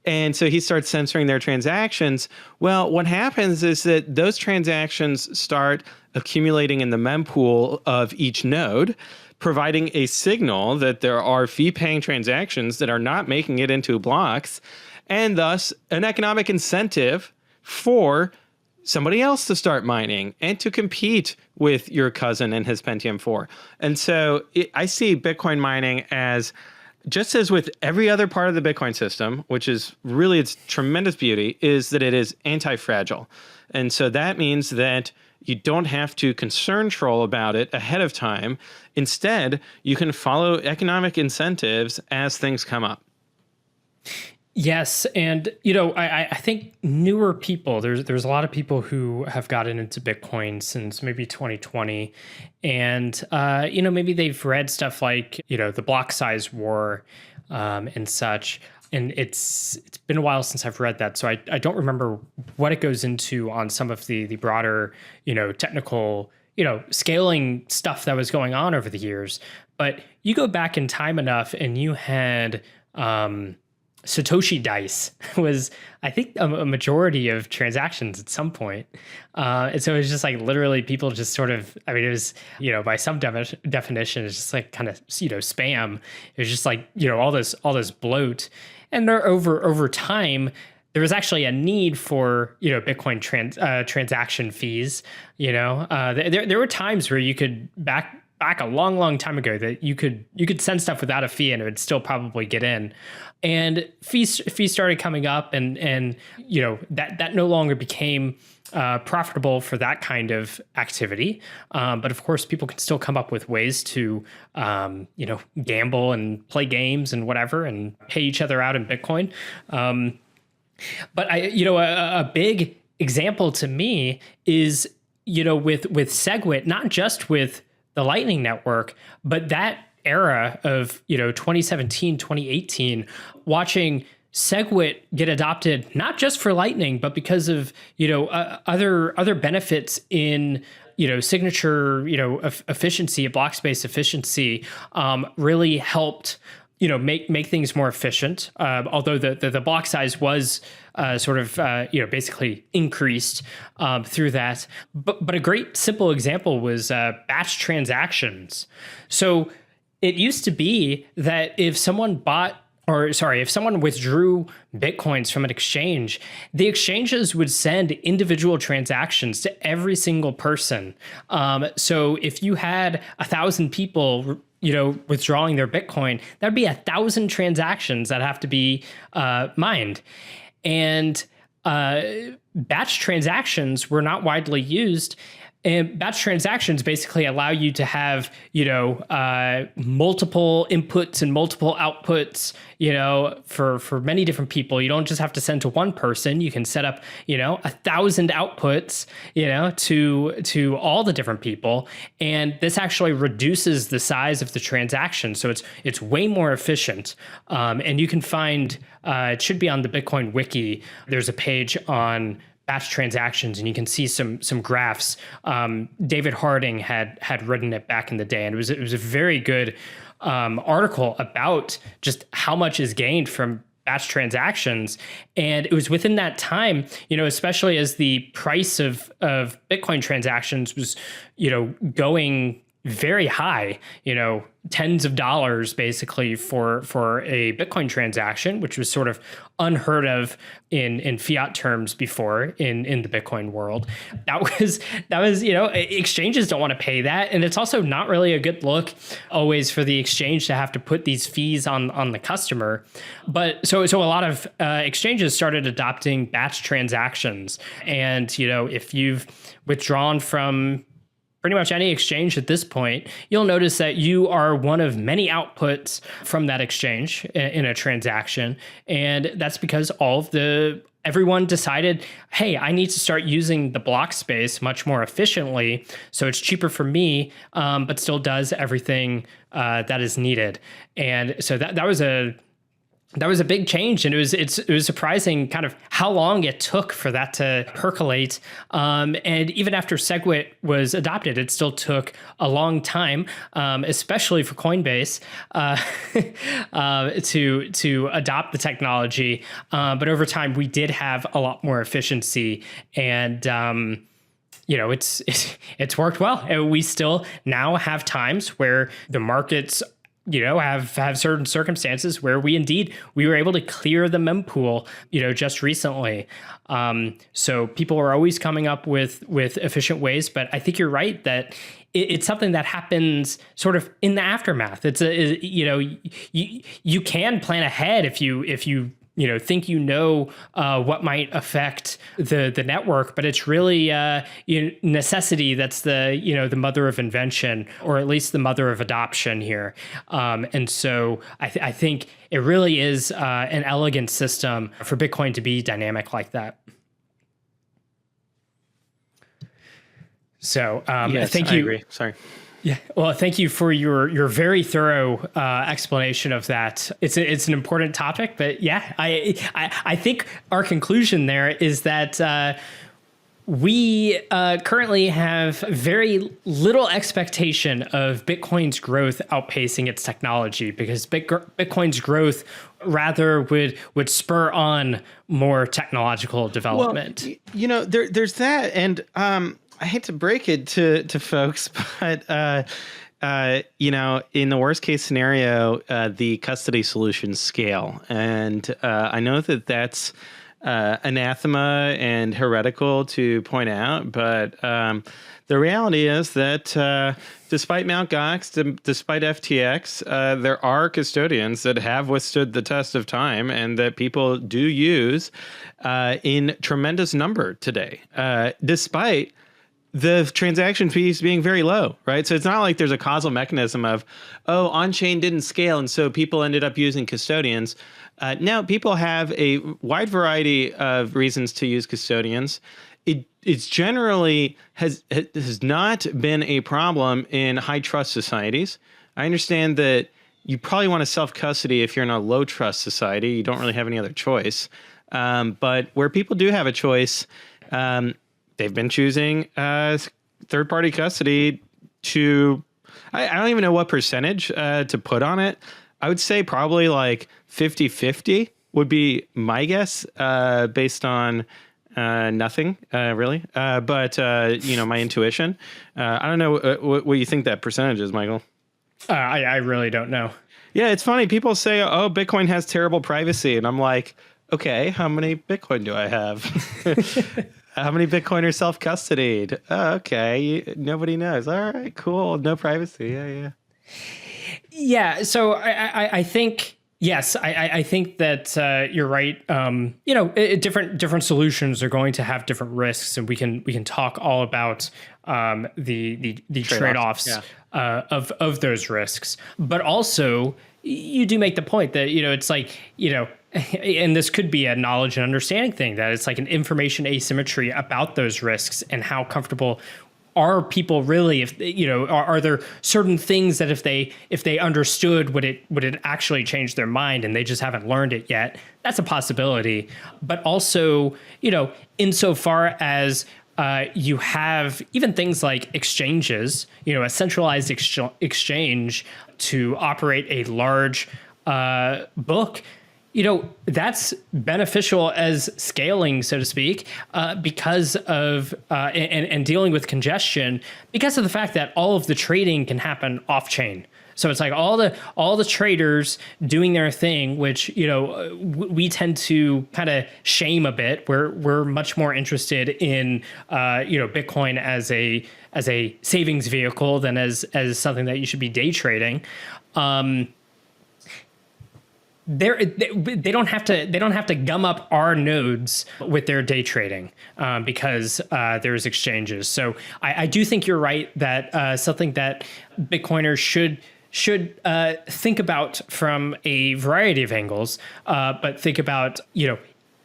And so he starts censoring their transactions. Well, what happens is that those transactions start accumulating in the mempool of each node, providing a signal that there are fee-paying transactions that are not making it into blocks, and thus an economic incentive for somebody else to start mining and to compete with your cousin and his Pentium 4. And so I see Bitcoin mining as, just as with every other part of the Bitcoin system, which is really its tremendous beauty, is that it is anti-fragile. And so that means that you don't have to concern troll about it ahead of time. Instead, you can follow economic incentives as things come up. Yes, and I think newer people, there's a lot of people who have gotten into Bitcoin since maybe 2020, and maybe they've read stuff like the block size war and such. And it's been a while since I've read that, so I don't remember what it goes into on some of the broader technical scaling stuff that was going on over the years. But you go back in time enough, and you had Satoshi dice was, I think, a majority of transactions at some point. And so it was just like literally people just sort of, it was, by some definition, it's just like kind of, spam. It was just like, all this bloat. And over time, there was actually a need for, Bitcoin transaction fees. There were times where you could back a long time ago that you could send stuff without a fee and it would still probably get in. And fees started coming up, and that no longer became profitable for that kind of activity. But of course, people can still come up with ways to gamble and play games and whatever, and pay each other out in Bitcoin. But a big example to me is with SegWit, not just with the Lightning Network, but that era of 2017, 2018, watching SegWit get adopted not just for Lightning, but because of other benefits in signature efficiency, block space efficiency, really helped make things more efficient. Although the block size was basically increased through that. But a great simple example was batch transactions. So it used to be that if someone withdrew Bitcoins from an exchange, the exchanges would send individual transactions to every single person. So if you had 1,000 people withdrawing their Bitcoin, that'd be 1,000 transactions that have to be mined. And batch transactions were not widely used. And batch transactions basically allow you to have, multiple inputs and multiple outputs, for many different people. You don't just have to send to one person. You can set up, 1,000 outputs, to all the different people. And this actually reduces the size of the transaction. So it's way more efficient. And you can find, it should be on the Bitcoin wiki. There's a page on batch transactions, and you can see some graphs. David Harding had written it back in the day, and it was a very good article about just how much is gained from batch transactions. And it was within that time, especially as the price of Bitcoin transactions was, going very high, tens of dollars basically for a Bitcoin transaction, which was sort of unheard of in fiat terms before in the Bitcoin world. That was exchanges don't want to pay that, and it's also not really a good look always for the exchange to have to put these fees on the customer. But so a lot of exchanges started adopting batch transactions, and if you've withdrawn from pretty much any exchange at this point, you'll notice that you are one of many outputs from that exchange in a transaction. And that's because everyone decided, hey, I need to start using the block space much more efficiently, so it's cheaper for me, but still does everything that is needed. And so that was a big change, and it was surprising kind of how long it took for that to percolate. And even after SegWit was adopted, it still took a long time, especially for Coinbase, to adopt the technology. But over time, we did have a lot more efficiency, and it's worked well. And we still now have times where the markets have certain circumstances where we were able to clear the mempool, just recently. So people are always coming up with efficient ways, but I think you're right that it's something that happens sort of in the aftermath. You can plan ahead if you think what might affect the network, but it's really necessity that's the mother of invention, or at least the mother of adoption here. And so I think it really is an elegant system for Bitcoin to be dynamic like that. So yes, thank you. I agree. Sorry. Yeah, well, thank you for your very thorough explanation of that. It's an important topic, but yeah, I think our conclusion there is that we currently have very little expectation of Bitcoin's growth outpacing its technology, because Bitcoin's growth rather would spur on more technological development. Well, there's that, and I hate to break it to folks, but in the worst case scenario, the custody solutions scale, and I know that that's anathema and heretical to point out, but the reality is that despite Mt. Gox, despite FTX, there are custodians that have withstood the test of time and that people do use in tremendous number today, despite the transaction fees being very low, right? So it's not like there's a causal mechanism of, on-chain didn't scale, and so people ended up using custodians. Now, people have a wide variety of reasons to use custodians. It's generally has not been a problem in high trust societies. I understand that you probably want to self-custody if you're in a low trust society. You don't really have any other choice. But where people do have a choice, they've been choosing third-party custody to, I don't even know what percentage to put on it. I would say probably like 50-50 would be my guess, based on nothing, really. But my intuition. I don't know what you think that percentage is, Michael. I really don't know. Yeah, it's funny. People say, Bitcoin has terrible privacy. And I'm like, okay, how many Bitcoin do I have? How many Bitcoin are self-custodied? Oh, okay. Nobody knows. All right, cool. No privacy. Yeah. Yeah. So I think, yes, I think that you're right. Different solutions are going to have different risks, and we can talk all about the trade-offs of those risks. But also, you do make the point that it's like and this could be a knowledge and understanding thing, that it's like an information asymmetry about those risks, and how comfortable are people really, if are there certain things that if they understood, would it actually change their mind, and they just haven't learned it yet? That's a possibility. But also, insofar as you have even things like exchanges, a centralized exchange to operate a large book, that's beneficial as scaling, so to speak, because of and dealing with congestion, because of the fact that all of the trading can happen off chain. So it's like all the traders doing their thing, which we tend to kind of shame a bit. We're much more interested in Bitcoin as a savings vehicle than as something that you should be day trading. they don't have to gum up our nodes with their day trading because there's exchanges. So I do think you're right that something that Bitcoiners should think about from a variety of angles, but think about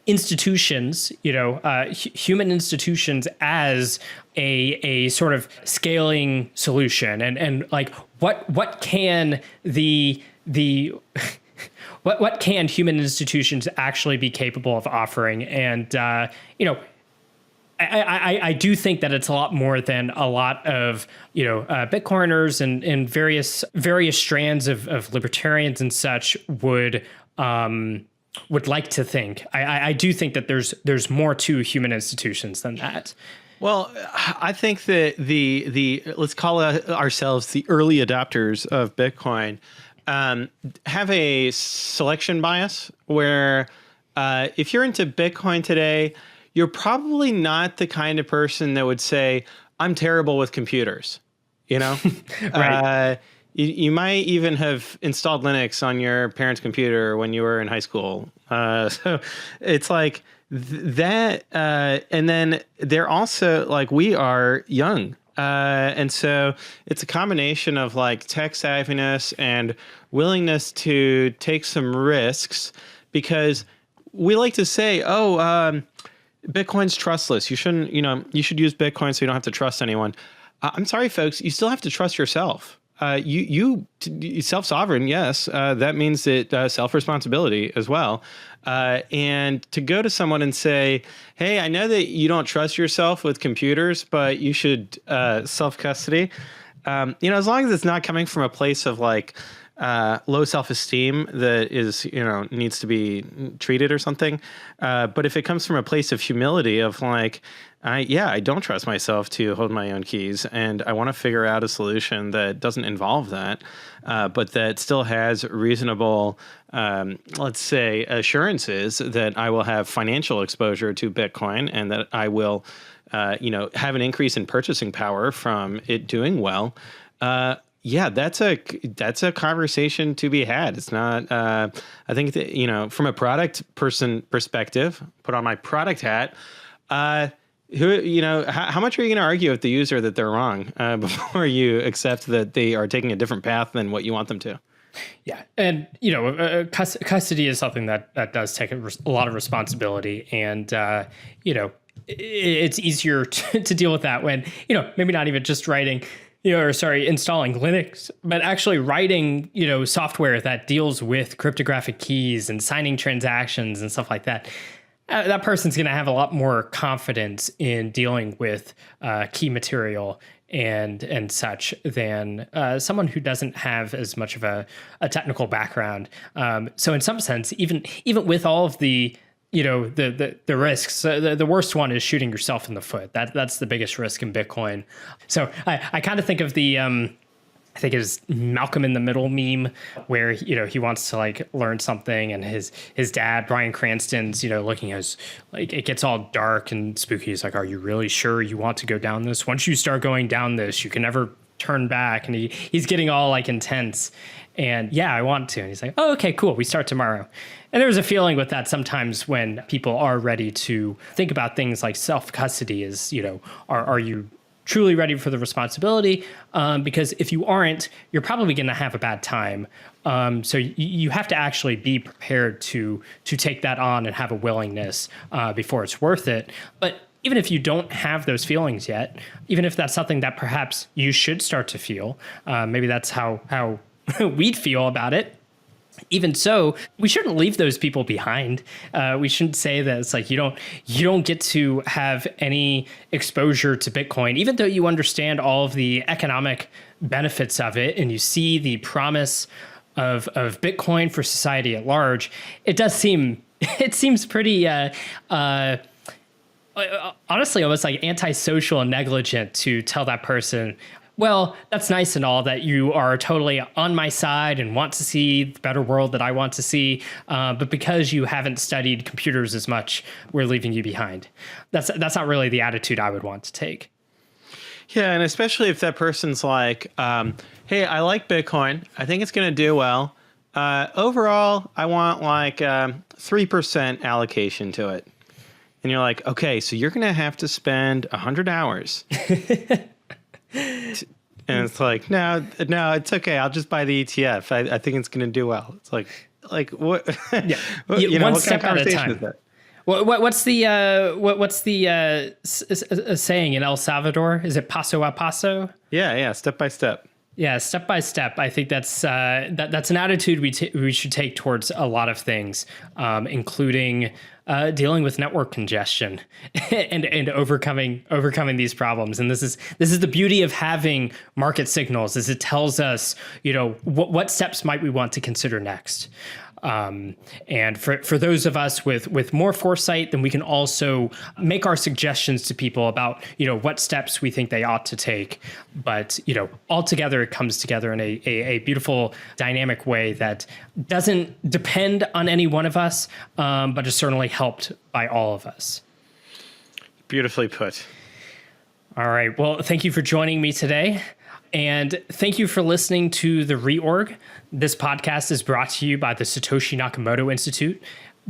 institutions, human institutions as a sort of scaling solution, and like what can the what can human institutions actually be capable of offering? And I do think that it's a lot more than a lot of Bitcoiners and various strands of libertarians and such would like to think. I do think that there's more to human institutions than that. Well, I think that the let's call ourselves the early adopters of Bitcoin have a selection bias where if you're into Bitcoin today, you're probably not the kind of person that would say, I'm terrible with computers, Right. You might even have installed Linux on your parents' computer when you were in high school. So it's like that. And then they're also like, we are young. And so it's a combination of like tech savviness and willingness to take some risks, because we like to say, Bitcoin's trustless. You shouldn't, you should use Bitcoin so you don't have to trust anyone. I'm sorry, folks, you still have to trust yourself. You self-sovereign, yes. That means that self-responsibility as well. And to go to someone and say, hey, I know that you don't trust yourself with computers, but you should self-custody. As long as it's not coming from a place of like low self-esteem that is, needs to be treated or something. But if it comes from a place of humility of like, I don't trust myself to hold my own keys, and I want to figure out a solution that doesn't involve that, but that still has reasonable, let's say, assurances that I will have financial exposure to Bitcoin and that I will, have an increase in purchasing power from it doing well. That's a conversation to be had. It's not. I think that from a product person perspective, put on my product hat. How much are you going to argue with the user that they're wrong before you accept that they are taking a different path than what you want them to? Yeah, and custody is something that does take a lot of responsibility, and it's easier to deal with that when maybe not even just writing. Installing Linux, but actually writing, software that deals with cryptographic keys and signing transactions and stuff like that. That person's going to have a lot more confidence in dealing with key material and such than someone who doesn't have as much of a technical background. So in some sense, even with all of the the risks, the worst one is shooting yourself in the foot. That's the biggest risk in Bitcoin. So I kind of think of the I think it's Malcolm in the Middle meme where he wants to like learn something, and his dad Bryan Cranston's looking as like it gets all dark and spooky. He's like, "Are you really sure you want to go down this? Once you start going down this, you can never turn back." And he's getting all like intense. And yeah, I want to. And he's like, oh, okay, cool. We start tomorrow. And there's a feeling with that sometimes when people are ready to think about things like self-custody is, are you truly ready for the responsibility? Because if you aren't, you're probably going to have a bad time. So you have to actually be prepared to take that on and have a willingness before it's worth it. But even if you don't have those feelings yet, even if that's something that perhaps you should start to feel, maybe that's how we'd feel about it. Even so, we shouldn't leave those people behind. We shouldn't say that it's like you don't get to have any exposure to Bitcoin, even though you understand all of the economic benefits of it and you see the promise of Bitcoin for society at large. It seems pretty honestly almost like antisocial and negligent to tell that person, well, that's nice and all that you are totally on my side and want to see the better world that I want to see, but because you haven't studied computers as much, we're leaving you behind. That's not really the attitude I would want to take. Yeah, and especially if that person's like, hey, I like Bitcoin. I think it's going to do well. Overall, I want like 3% allocation to it. And you're like, okay, so you're going to have to spend 100 hours. And it's like, no, it's okay. I'll just buy the ETF. I think it's going to do well. It's like what? Yeah, what step kind of at a conversation time. is that? What's the saying in El Salvador? Is it paso a paso? Yeah, step by step. Yeah, step by step. I think that's an attitude we should take towards a lot of things, including dealing with network congestion and overcoming these problems. And this is the beauty of having market signals, is it tells us, what steps might we want to consider next. And for those of us with more foresight, then we can also make our suggestions to people about, what steps we think they ought to take. But, altogether, it comes together in a beautiful, dynamic way that doesn't depend on any one of us, but is certainly helped by all of us. Beautifully put. All right. Well, thank you for joining me today. And thank you for listening to The Reorg. This podcast is brought to you by the Satoshi Nakamoto Institute,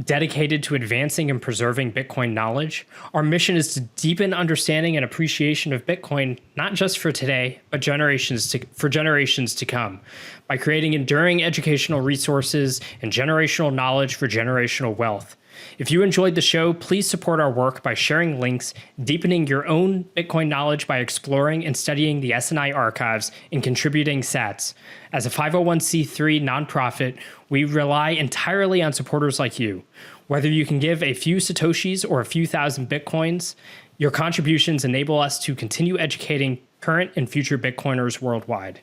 dedicated to advancing and preserving Bitcoin knowledge. Our mission is to deepen understanding and appreciation of Bitcoin, not just for today, but for generations to come, by creating enduring educational resources and generational knowledge for generational wealth. If you enjoyed the show, please support our work by sharing links, deepening your own Bitcoin knowledge by exploring and studying the S&I archives, and contributing sats. As a 501c3 nonprofit, we rely entirely on supporters like you. Whether you can give a few Satoshis or a few thousand Bitcoins, your contributions enable us to continue educating current and future Bitcoiners worldwide.